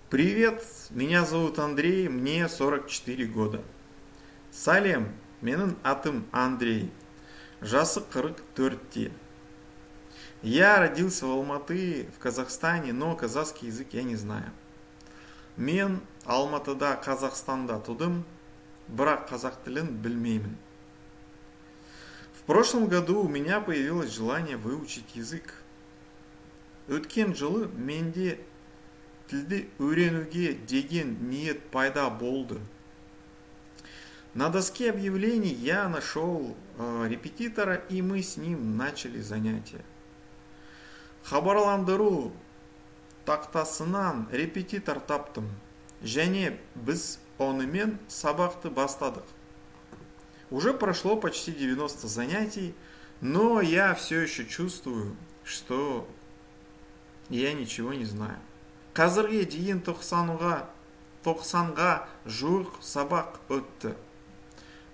Привет, меня зовут Андрей, мне 44 года. Салем, менің атым Андрей, жасы 44. Я родился в Алматы, в Казахстане, но казахский язык я не знаю. Мен Алматыда, Казахстанда тудым, бірақ қазақ тілін білмеймін. В прошлом году у меня появилось желание выучить язык. Өткен жылы менде тілді үйренуге деген ниет пайда болды. На доске объявлений я нашел репетитора, и мы с ним начали занятия. Хабарландыру тақтасынан репетитор таптым, және біз онымен сабақты бастадық. Уже прошло почти 90 занятий, но я все еще чувствую, что я ничего не знаю. Қазірге дейін 90-ға жуық сабақ өтті.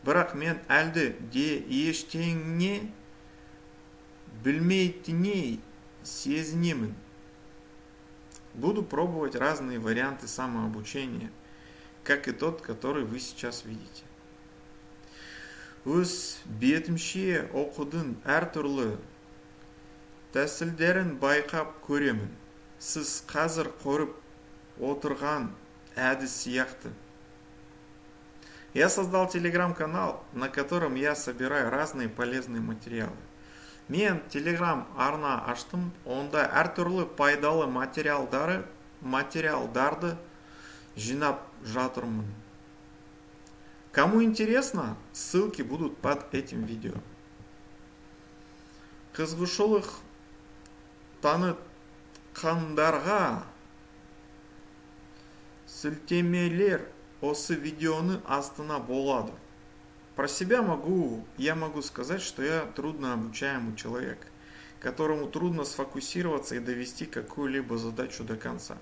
Бірақ мен әлде де ештеңе білмейтініне сезінемін. Буду пробовать разные варианты самообучения, как и тот, который вы сейчас видите. Өз бетімше оқудың әртүрлі тәсілдерін байқап көремін. Сіз қазір көріп отырған әдіс сияқты. Я создал телеграм-канал, на котором я собираю разные полезные материалы. Мен телеграм арна аштым, онда әртүрлі пайдалы материалдарды жинап жатырмын. Кому интересно, ссылки будут под этим видео. Қызығушылық танытқандарға сілтемелер осы видеоны астына болады. Про себя я могу сказать, что я труднообучаемый человек, которому трудно сфокусироваться и довести какую-либо задачу до конца.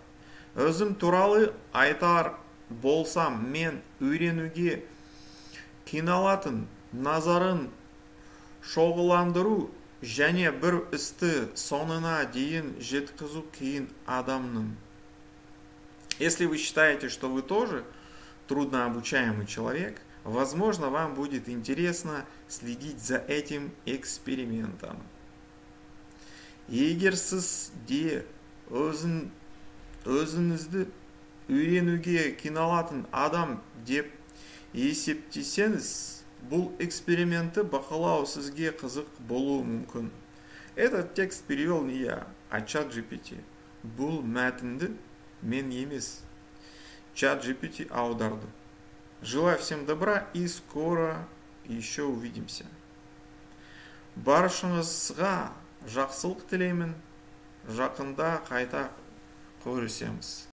Өзім туралы айтар болсам, мен үйренуге қиналатын, назарын шоғыландыру және бір істі соңына дейін жеткізу қиын адамның. Если вы считаете, что вы тоже труднообучаемый человек, возможно, вам будет интересно следить за этим экспериментом. Егер сіз де өзіңізді үйренуге қиналатын адам деп есептесеңіз, бұл экспериментті бақылау сізге қызық болуы мүмкін. Этот текст перевел не я, а ChatGPT. Бұл мәтінді мен емес, ChatGPT аударды. Желаю всем добра и скоро еще увидимся. Баршаңызға жақсылық тілеймін. Жақында қайта көрісеміз.